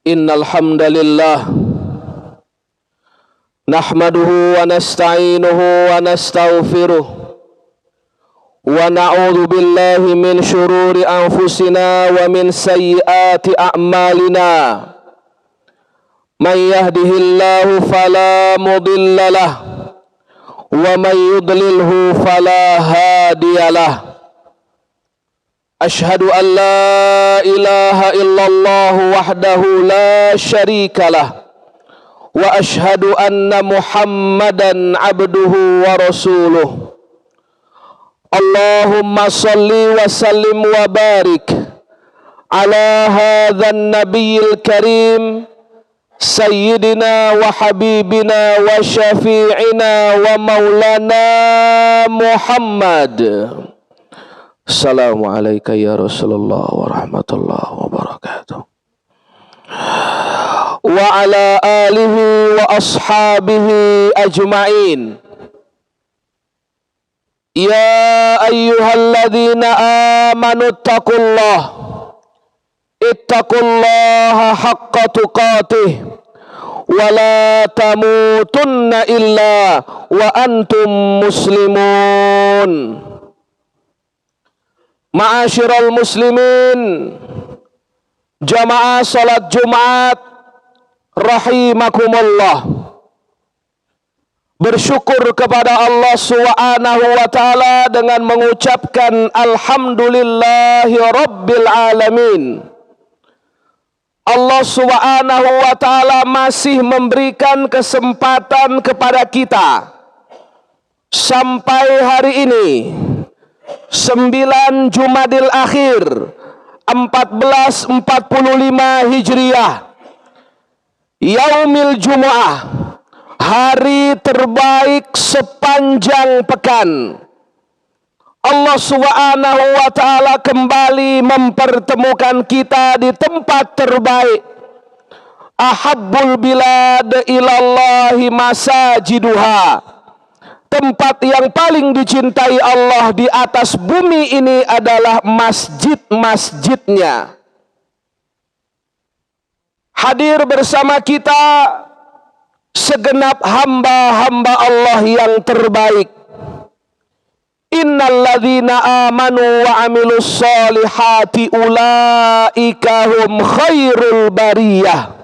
Innal hamdalillah nahmaduhu wa nasta'inuhu wa nastaghfiruh wa na'udzu billahi min syururi anfusina wa min sayyiati a'malina. Man yahdihillahu fala mudhillalah wa man yudlilhu fala hadiyalah. Ashhadu an la ilaha illallah wahdahu la syarikalah wa ashhadu anna Muhammadan abduhu wa rasuluh. Allahumma salli wa sallim wa barik ala hadzal nabiyil karim sayyidina wa habibina wa syafi'ina wa maulana Muhammad. Assalamualaikum ya Rasulullah wa rahmatullahi wa barakatuh. Wa ala alihi wa ashabihi ajma'in. Ya ayyuhalladzina amanu ittaqullaha haqqa tuqatih wa la tamutunna illa wa antum muslimun. Ma'asyiral muslimin, jamaah salat Jumat rahimakumullah. Bersyukur kepada Allah Subhanahu wa taala dengan mengucapkan alhamdulillahi rabbil alamin. Allah Subhanahu wa taala masih memberikan kesempatan kepada kita sampai hari ini 9 Jumadil Akhir 1445 Hijriah, Yaumil Jumu'ah, hari terbaik sepanjang pekan. Allah Subhanahu wa taala kembali mempertemukan kita di tempat terbaik. Ahabbul bilad ilallahi masajiduha. Tempat yang paling dicintai Allah di atas bumi ini adalah masjid-masjidnya. Hadir bersama kita segenap hamba-hamba Allah yang terbaik. Innalladzina amanu wa amilus solihati ulaika hum khairul bariyah.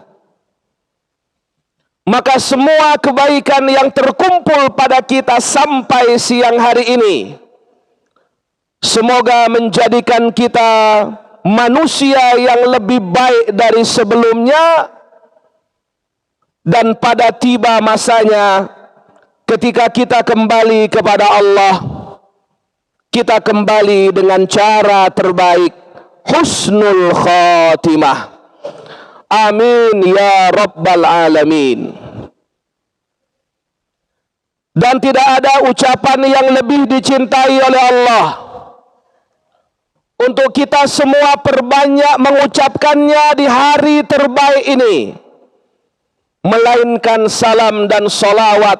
Maka semua kebaikan yang terkumpul pada kita sampai siang hari ini, semoga menjadikan kita manusia yang lebih baik dari sebelumnya. Dan pada tiba masanya ketika kita kembali kepada Allah, kita kembali dengan cara terbaik, husnul khatimah. Amin ya rabbal alamin. Dan tidak ada ucapan yang lebih dicintai oleh Allah untuk kita semua perbanyak mengucapkannya di hari terbaik ini, melainkan salam dan salawat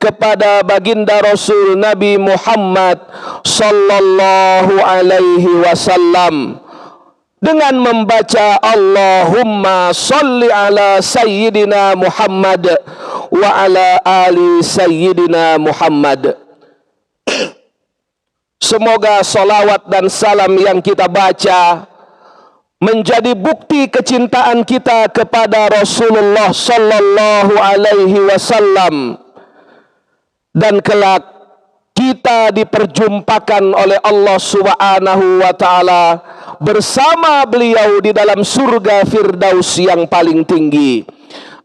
kepada baginda Rasul Nabi Muhammad sallallahu alaihi wasallam dengan membaca Allahumma salli ala sayyidina Muhammad wa ala ali sayyidina Muhammad. Semoga salawat dan salam yang kita baca menjadi bukti kecintaan kita kepada Rasulullah sallallahu alaihi wasallam, dan kelak kita diperjumpakan oleh Allah Subhanahu wa taala bersama beliau di dalam surga Firdaus yang paling tinggi.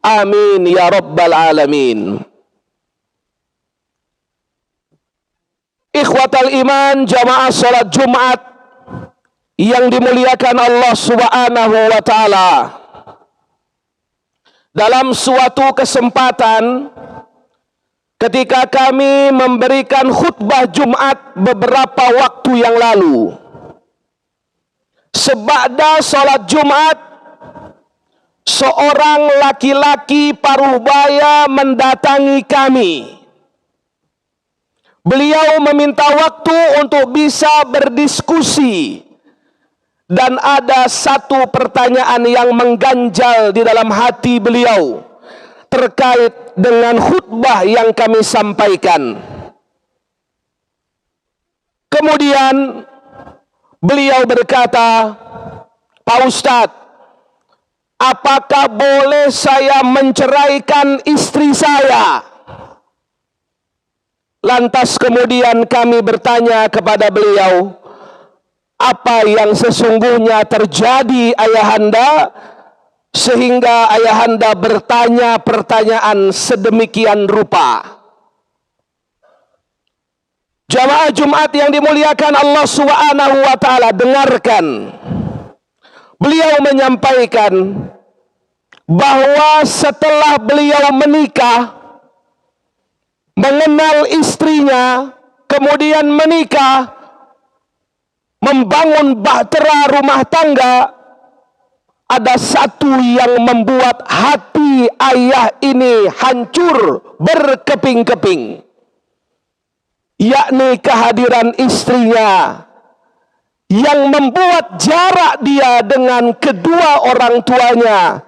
Amin ya rabbal alamin. Ikhwatal iman, jamaah salat Jumat yang dimuliakan Allah Subhanahu wa taala. Dalam suatu kesempatan ketika kami memberikan khutbah Jumat beberapa waktu yang lalu, seba'da salat Jumat, seorang laki-laki paruh baya mendatangi kami Beliau meminta waktu untuk bisa berdiskusi, dan ada satu pertanyaan yang mengganjal di dalam hati beliau terkait dengan khutbah yang kami sampaikan. Kemudian beliau berkata, "Pak Ustadz, apakah boleh saya menceraikan istri saya?" Lantas kemudian kami bertanya kepada beliau, apa yang sesungguhnya terjadi ayahanda, sehingga ayahanda bertanya pertanyaan sedemikian rupa. Jamaah Jumat yang dimuliakan Allah Subhanahu wa Ta'ala, dengarkan. Beliau menyampaikan bahwa setelah beliau menikah, mengenal istrinya, kemudian menikah, membangun bahtera rumah tangga, ada satu yang membuat hati ayah ini hancur berkeping-keping, yakni kehadiran istrinya yang membuat jarak dia dengan kedua orang tuanya,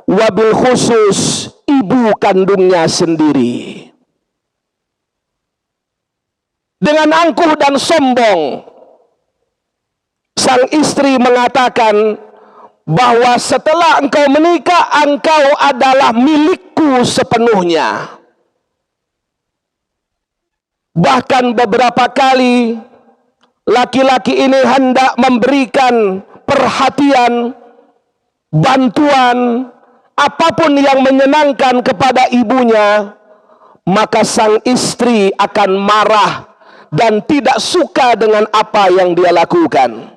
wabil khusus ibu kandungnya sendiri. Dengan angkuh dan sombong, sang istri mengatakan bahwa setelah engkau menikah, engkau adalah milikku sepenuhnya. Bahkan beberapa kali laki-laki ini hendak memberikan perhatian, bantuan, apapun yang menyenangkan kepada ibunya, maka sang istri akan marah dan tidak suka dengan apa yang dia lakukan.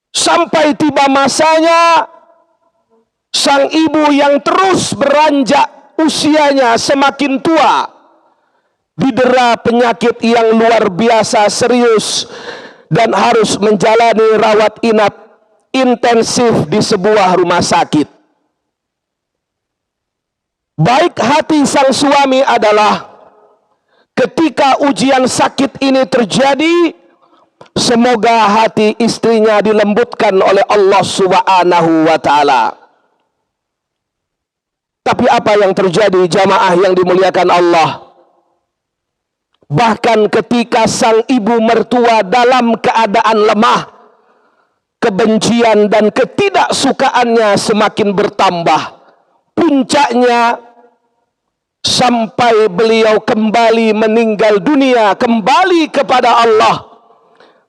Sampai tiba masanya, sang ibu yang terus beranjak usianya semakin tua, didera penyakit yang luar biasa serius dan harus menjalani rawat inap intensif di sebuah rumah sakit. Baik hati sang suami adalah ketika ujian sakit ini terjadi, semoga hati istrinya dilembutkan oleh Allah Subhanahu wa Ta'ala. Tapi apa yang terjadi, jamaah yang dimuliakan Allah? Bahkan ketika sang ibu mertua dalam keadaan lemah, kebencian dan ketidaksukaannya semakin bertambah. Puncaknya sampai beliau kembali meninggal dunia, kembali kepada Allah.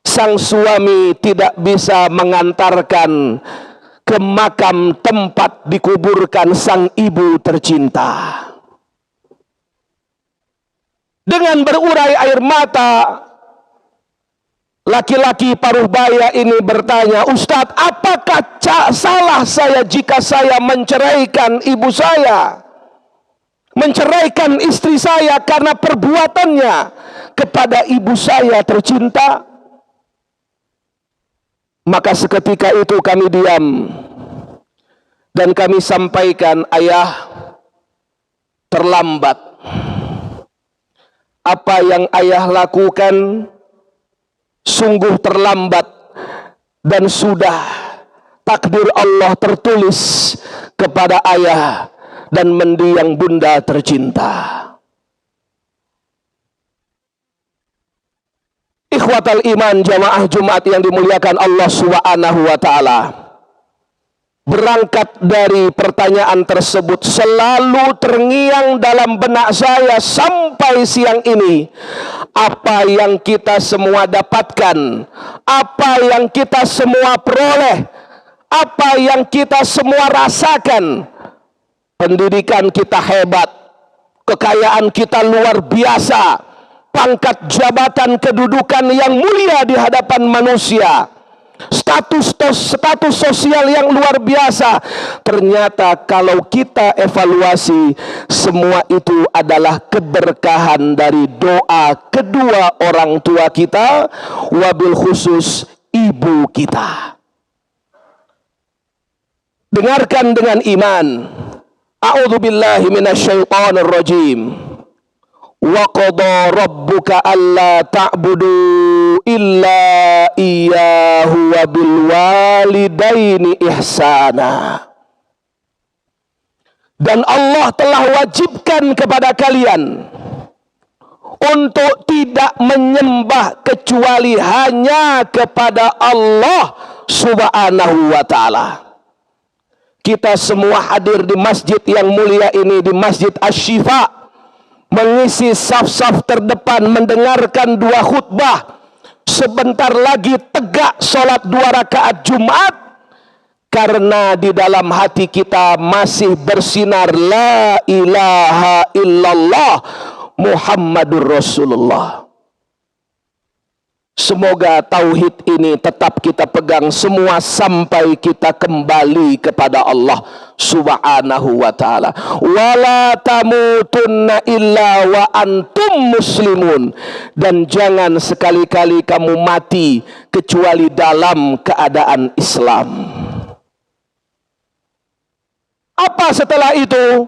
Sang suami tidak bisa mengantarkan ke makam tempat dikuburkan sang ibu tercinta. Dengan berurai air mata, laki-laki paruh baya ini bertanya, "Ustadz, apakah salah saya jika saya menceraikan ibu saya, menceraikan istri saya karena perbuatannya kepada ibu saya tercinta?" Maka seketika itu kami diam dan kami sampaikan, "Ayah, terlambat. Apa yang ayah lakukan sungguh terlambat dan sudah takdir Allah tertulis kepada ayah dan mendiang bunda tercinta." Ikhwatal iman, jamaah Jumat yang dimuliakan Allah Subhanahu wa Ta'ala, berangkat dari pertanyaan tersebut selalu terngiang dalam benak saya sampai siang ini. Apa yang kita semua dapatkan, apa yang kita semua peroleh, apa yang kita semua rasakan, pendidikan kita hebat, kekayaan kita luar biasa, pangkat jabatan kedudukan yang mulia di hadapan manusia, status sosial yang luar biasa. Ternyata kalau kita evaluasi, semua itu adalah keberkahan dari doa kedua orang tua kita, wabil khusus ibu kita. Dengarkan dengan iman. A'udzubillahi minasyaitonir rajim. Wa qada rabbuka alla ta'budu illa iyyahu wa bil walidaini ihsana. Dan Allah telah wajibkan kepada kalian untuk tidak menyembah kecuali hanya kepada Allah Subhanahu wa ta'ala. Kita semua hadir di masjid yang mulia ini, di Masjid Asy-Syifa, mengisi saf-saf terdepan, mendengarkan 2 khutbah. Sebentar lagi tegak sholat 2 rakaat Jumat, karena di dalam hati kita masih bersinar la ilaha illallah Muhammadur Rasulullah. Semoga tauhid ini tetap kita pegang semua sampai kita kembali kepada Allah Subhanahu wa ta'ala. Wala tamutunna illa wa antum muslimun. Dan jangan sekali-kali kamu mati kecuali dalam keadaan Islam. Apa setelah itu?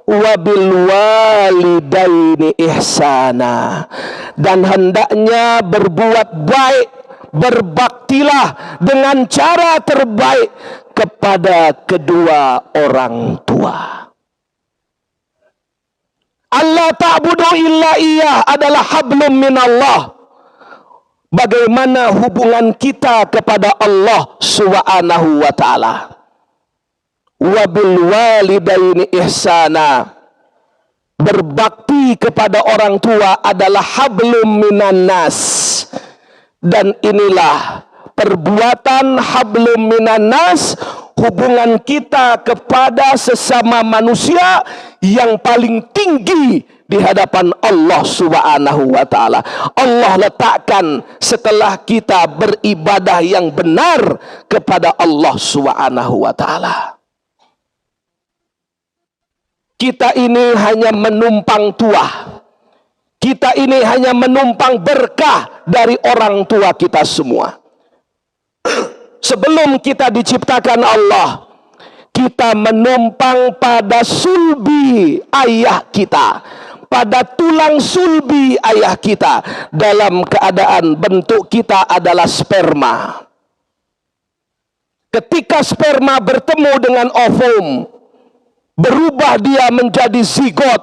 Wabil walidaini ihsana. Dan hendaknya berbuat baik, berbaktilah dengan cara terbaik kepada kedua orang tua. Allah ta'budu illa iyah adalah hablum minallah. Bagaimana hubungan kita kepada Allah Subhanahu wa ta'ala. Wabil walidaini ihsana. Berbakti kepada orang tua adalah hablum minan nas. Dan inilah perbuatan hablum minan nas, hubungan kita kepada sesama manusia yang paling tinggi di hadapan Allah Subhanahu wa ta'ala. Allah letakkan setelah kita beribadah yang benar kepada Allah Subhanahu wa ta'ala. Kita ini hanya menumpang tuah. Kita ini hanya menumpang berkah dari orang tua kita semua. Sebelum kita diciptakan Allah, kita menumpang pada sulbi ayah kita, pada tulang sulbi ayah kita, dalam keadaan bentuk kita adalah sperma. Ketika sperma bertemu dengan ovum, berubah dia menjadi zigot,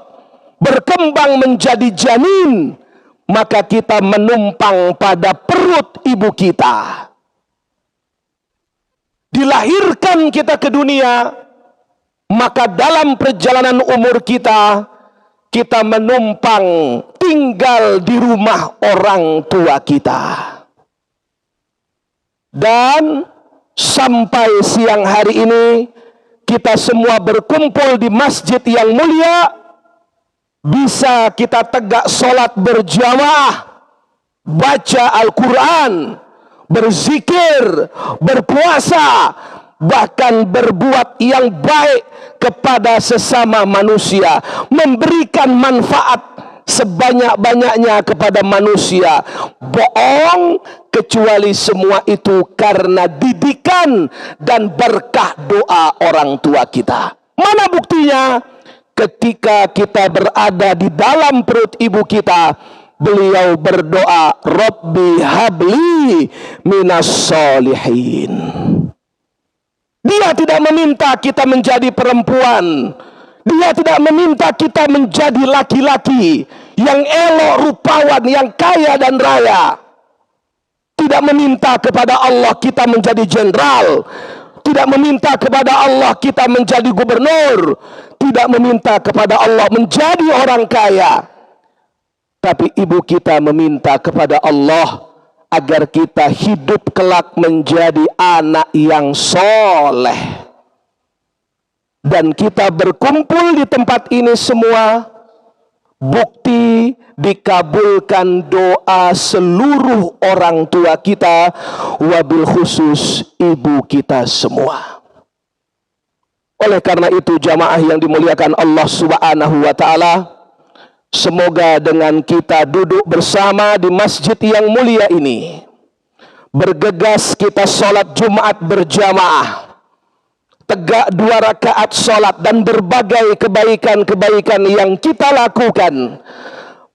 berkembang menjadi janin, maka kita menumpang pada perut ibu kita. Dilahirkan kita ke dunia, maka dalam perjalanan umur kita, kita menumpang tinggal di rumah orang tua kita. Dan sampai siang hari ini, kita semua berkumpul di masjid yang mulia, bisa kita tegak sholat berjamaah, baca Al-Quran, berzikir, berpuasa, bahkan berbuat yang baik kepada sesama manusia, memberikan manfaat sebanyak-banyaknya kepada manusia. Bohong kecuali semua itu karena didikan dan berkah doa orang tua kita. Mana buktinya? Ketika kita berada di dalam perut ibu kita, beliau berdoa, Rabbi habli minas solihin. Dia tidak meminta kita menjadi perempuan. Dia tidak meminta kita menjadi laki-laki yang elok rupawan, yang kaya dan raya. Tidak meminta kepada Allah kita menjadi jenderal. Tidak meminta kepada Allah kita menjadi gubernur. Tidak meminta kepada Allah menjadi orang kaya. Tapi ibu kita meminta kepada Allah agar kita hidup kelak menjadi anak yang soleh. Dan kita berkumpul di tempat ini semua, bukti dikabulkan doa seluruh orang tua kita, wabil khusus ibu kita semua. Oleh karena itu, jamaah yang dimuliakan Allah Subhanahu wa ta'ala, semoga dengan kita duduk bersama di masjid yang mulia ini, bergegas kita sholat Jumat berjamaah, tegak 2 rakaat sholat, dan berbagai kebaikan-kebaikan yang kita lakukan,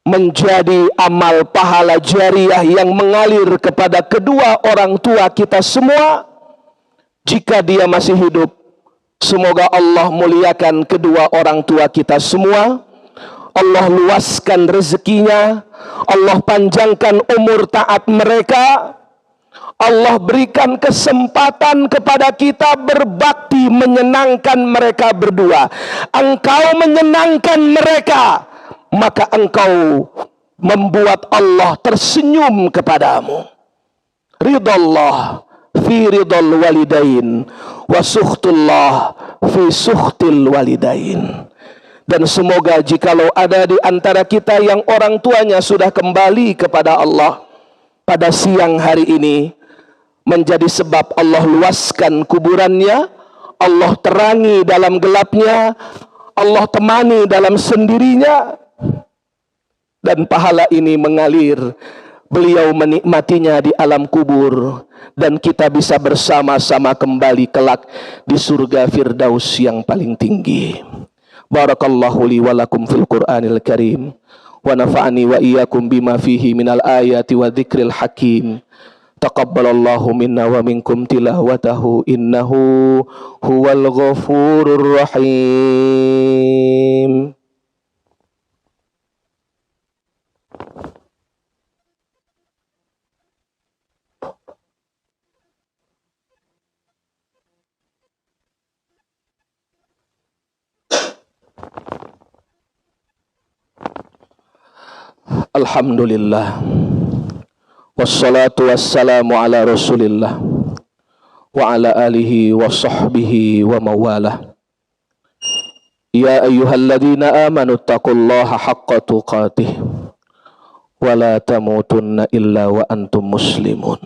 menjadi amal pahala jariah yang mengalir kepada kedua orang tua kita semua jika dia masih hidup. Semoga Allah muliakan kedua orang tua kita semua, Allah luaskan rezekinya, Allah panjangkan umur taat mereka, Allah berikan kesempatan kepada kita berbakti menyenangkan mereka berdua. Engkau menyenangkan mereka, maka engkau membuat Allah tersenyum kepadamu. Ridallah fi ridal walidain wa sukhtullah fi sukhtil walidain. Dan semoga jikalau ada di antara kita yang orang tuanya sudah kembali kepada Allah pada siang hari ini, menjadi sebab Allah luaskan kuburannya, Allah terangi dalam gelapnya, Allah temani dalam sendirinya, dan pahala ini mengalir, beliau menikmatinya di alam kubur, dan kita bisa bersama-sama kembali kelak di surga Firdaus yang paling tinggi. Barakallahu li wa lakum fil Qur'anil Karim wa nafa'ani wa iyyakum bima fihi minal ayati wa dzikril hakim. Taqabbalallahu minna wa minkum tilawatahu innahu huwal ghafurur rahim. Alhamdulillah, wassalatu wassalamu ala rasulillah wa ala alihi wa sahbihi wa mawalah. Ya ayyuhalladzina amanu taqullaha haqqa tuqatih wa la tamutunna illa wa antum muslimun.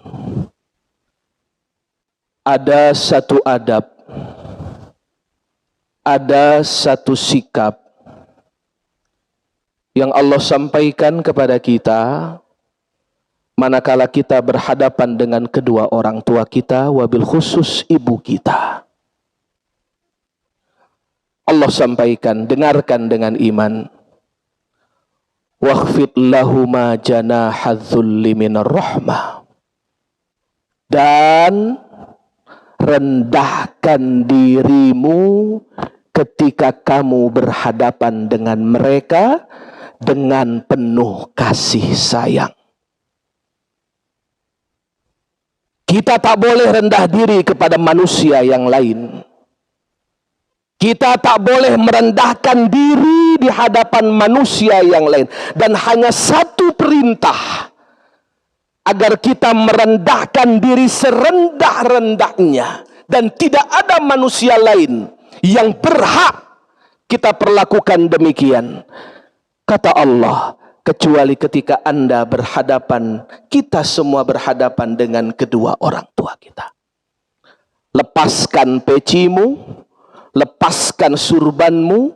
Ada satu adab, ada satu sikap yang Allah sampaikan kepada kita manakala kita berhadapan dengan kedua orang tua kita, wabil khusus ibu kita. Allah sampaikan, dengarkan dengan iman. Wakhfid lahuma janahadzulli minar rahmah. Dan rendahkan dirimu ketika kamu berhadapan dengan mereka dengan penuh kasih sayang. Kita tak boleh rendah diri kepada manusia yang lain. Kita tak boleh merendahkan diri di hadapan manusia yang lain. Dan hanya satu perintah, agar kita merendahkan diri serendah-rendahnya. Dan tidak ada manusia lain yang berhak kita perlakukan demikian. Kata Allah, kecuali ketika Anda berhadapan, kita semua berhadapan dengan kedua orang tua kita. Lepaskan pecimu, lepaskan surbanmu,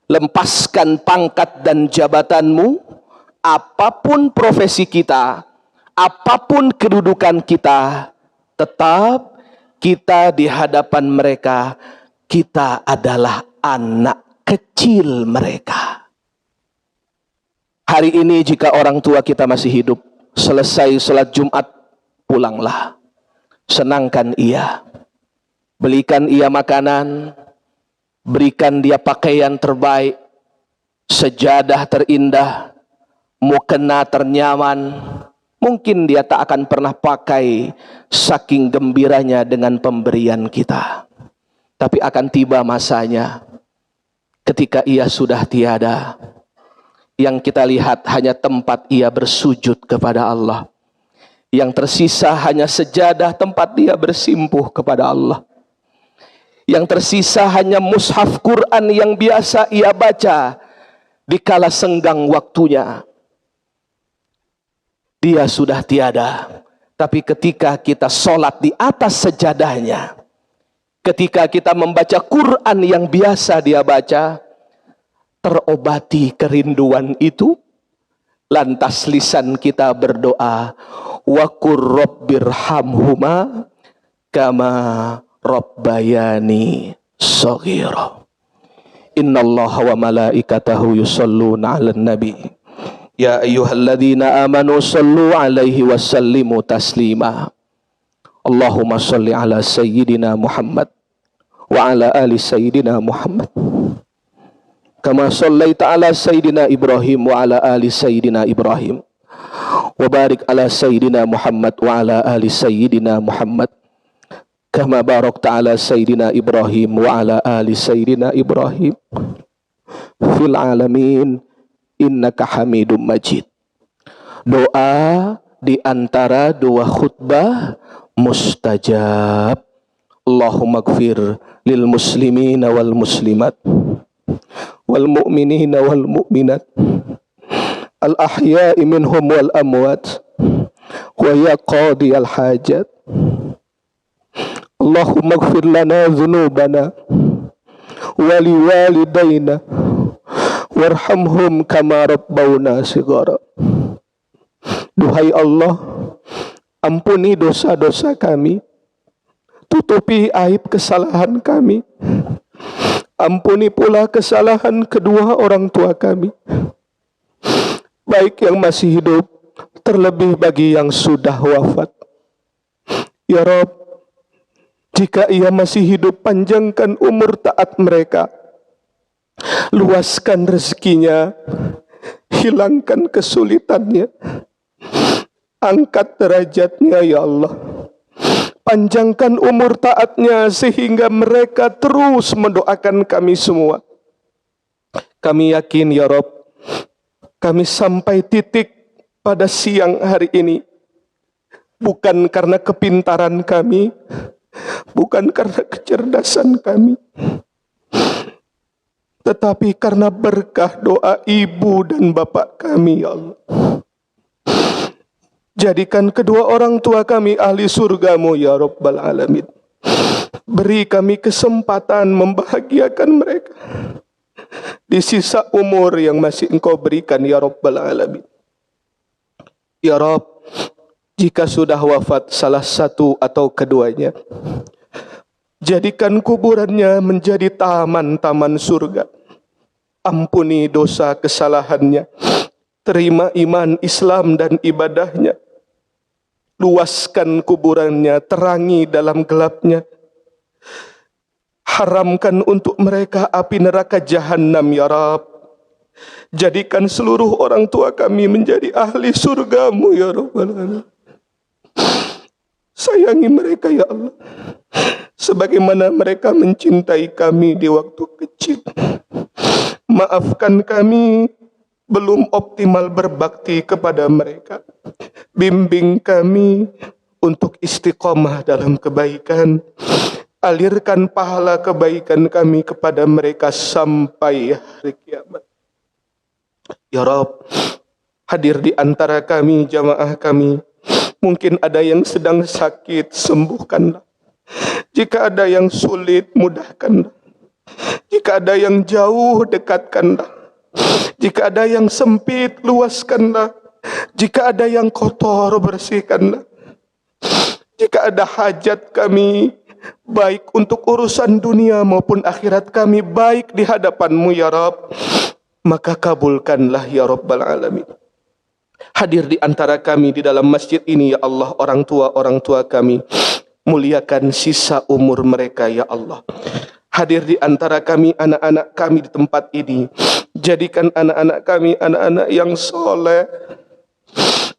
lepaskan pangkat dan jabatanmu, apapun profesi kita, apapun kedudukan kita, tetap kita di hadapan mereka, kita adalah anak kecil mereka. Hari ini jika orang tua kita masih hidup, selesai sholat Jumat, pulanglah. Senangkan ia. Belikan ia makanan, berikan dia pakaian terbaik, sejadah terindah, mukena ternyaman. Mungkin dia tak akan pernah pakai saking gembiranya dengan pemberian kita. Tapi akan tiba masanya ketika ia sudah tiada. Yang kita lihat hanya tempat ia bersujud kepada Allah. Yang tersisa hanya sejadah tempat dia bersimpuh kepada Allah. Yang tersisa hanya mushaf Quran yang biasa ia baca di kala senggang waktunya. Dia sudah tiada. Tapi ketika kita sholat di atas sejadahnya, ketika kita membaca Quran yang biasa dia baca, terobati kerinduan itu, lantas lisan kita berdoa, wa qur rabbirhamhuma kama rabbayani shaghira. Innallaha wa malaikatahu yusholluna 'alan nabi Ya ayyuhalladzina amanu sallu alaihi wa sallimu taslima. Allahumma salli ala sayyidina Muhammad wa ala ali sayyidina Muhammad. Kama sallaita ala sayyidina Ibrahim wa ala ali sayyidina Ibrahim. Wa barik ala sayyidina Muhammad wa ala ali sayyidina Muhammad. Kama barakta ala sayyidina Ibrahim wa ala ali sayyidina Ibrahim fil alamin innaka Hamidum Majid. Doa di antara dua khutbah mustajab. Allahumma gfir lil muslimina wal muslimat wal mu'minina wal mu'minat al ahya'i minhum wal amwat wa ya qadi al hajat. Allahumma gfir lana dhunubana wa liwalidayna warhamhum kama rabbawna shighara. Duhai Allah, ampuni dosa-dosa kami, tutupi aib kesalahan kami, ampuni pula kesalahan kedua orang tua kami, baik yang masih hidup, terlebih bagi yang sudah wafat. Ya Rabb, jika ia masih hidup, panjangkan umur taat mereka, luaskan rezekinya, hilangkan kesulitannya, angkat derajatnya ya Allah, panjangkan umur taatnya sehingga mereka terus mendoakan kami semua. Kami yakin ya Rabb, kami sampai titik pada siang hari ini bukan karena kepintaran kami, bukan karena kecerdasan kami, tetapi karena berkah doa ibu dan bapak kami ya Allah. Jadikan kedua orang tua kami ahli surgamu ya Rabbal Alamin. Beri kami kesempatan membahagiakan mereka di sisa umur yang masih Engkau berikan ya Rabbal Alamin. Ya Rabb, jika sudah wafat salah satu atau keduanya, jadikan kuburannya menjadi taman-taman surga. Ampuni dosa kesalahannya, terima iman Islam dan ibadahnya, luaskan kuburannya, terangi dalam gelapnya, haramkan untuk mereka api neraka jahanam ya Rabb. Jadikan seluruh orang tua kami menjadi ahli surgamu ya Rabbal Alamin. Sayangi mereka ya Allah, sebagaimana mereka mencintai kami di waktu kecil. Maafkan kami belum optimal berbakti kepada mereka. Bimbing kami untuk istiqomah dalam kebaikan. Alirkan pahala kebaikan kami kepada mereka sampai hari kiamat. Ya Rabb, hadir di antara kami, jamaah kami, mungkin ada yang sedang sakit, sembuhkanlah. Jika ada yang sulit, mudahkanlah. Jika ada yang jauh, dekatkanlah. Jika ada yang sempit, luaskanlah. Jika ada yang kotor, bersihkanlah. Jika ada hajat kami, baik untuk urusan dunia maupun akhirat kami, baik di hadapan-Mu ya Rabb, maka kabulkanlah ya Rabbal Alamin. Hadir di antara kami di dalam masjid ini ya Allah, orang tua kami, muliakan sisa umur mereka ya Allah. Hadir di antara kami anak-anak kami di tempat ini, jadikan anak-anak kami anak-anak yang soleh,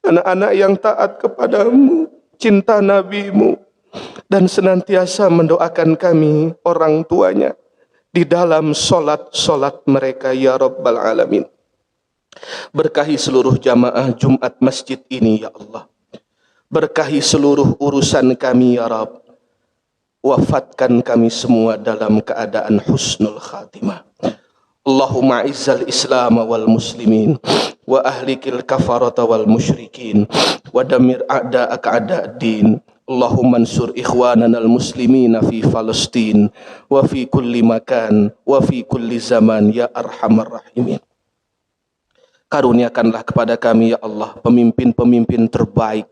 anak-anak yang taat kepadamu, cinta Nabi-Mu, dan senantiasa mendoakan kami orang tuanya di dalam solat mereka ya Rabbal Alamin. Berkahi seluruh jamaah Jumat masjid ini ya Allah. Berkahi seluruh urusan kami ya Rabb. Wafatkan kami semua dalam keadaan husnul khatimah. Allahumma izzal islam wal muslimin wa ahlikil kafarata wal musyrikin wa damir a'da'aka a'da'ad-din. Allahumma ansur ikhwanana al-muslimina fi Palestin wa fi kulli makan wa fi kulli zaman ya arhamar rahimin. Karuniakanlah kepada kami ya Allah pemimpin-pemimpin terbaik,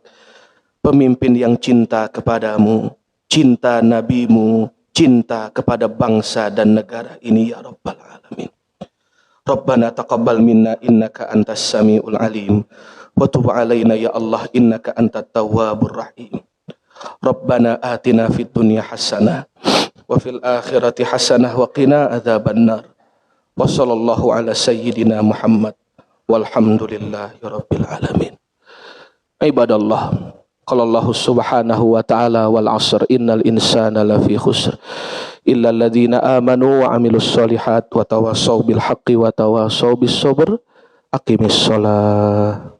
pemimpin yang cinta kepadamu, cinta Nabi-Mu, cinta kepada bangsa dan negara ini ya Rabbal Alamin. Rabbana taqabbal minna innaka antas samiul alim wa tub alaina ya Allah innaka antat tawwabur rahim. Rabbana atina fid dunya hasanah wa fil akhirati hasanah wa qina adzabannar. Wa sallallahu ala sayyidina Muhammad walhamdulillahi rabbil alamin. Ibadallah, qala Allah subhanahu wa ta'ala wal 'asr innal insana lafi khusr illa alladziina amanu wa 'amilus shalihat wa tawassaw bil haqqi wa tawassaw bis sabr. Aqimis shalah.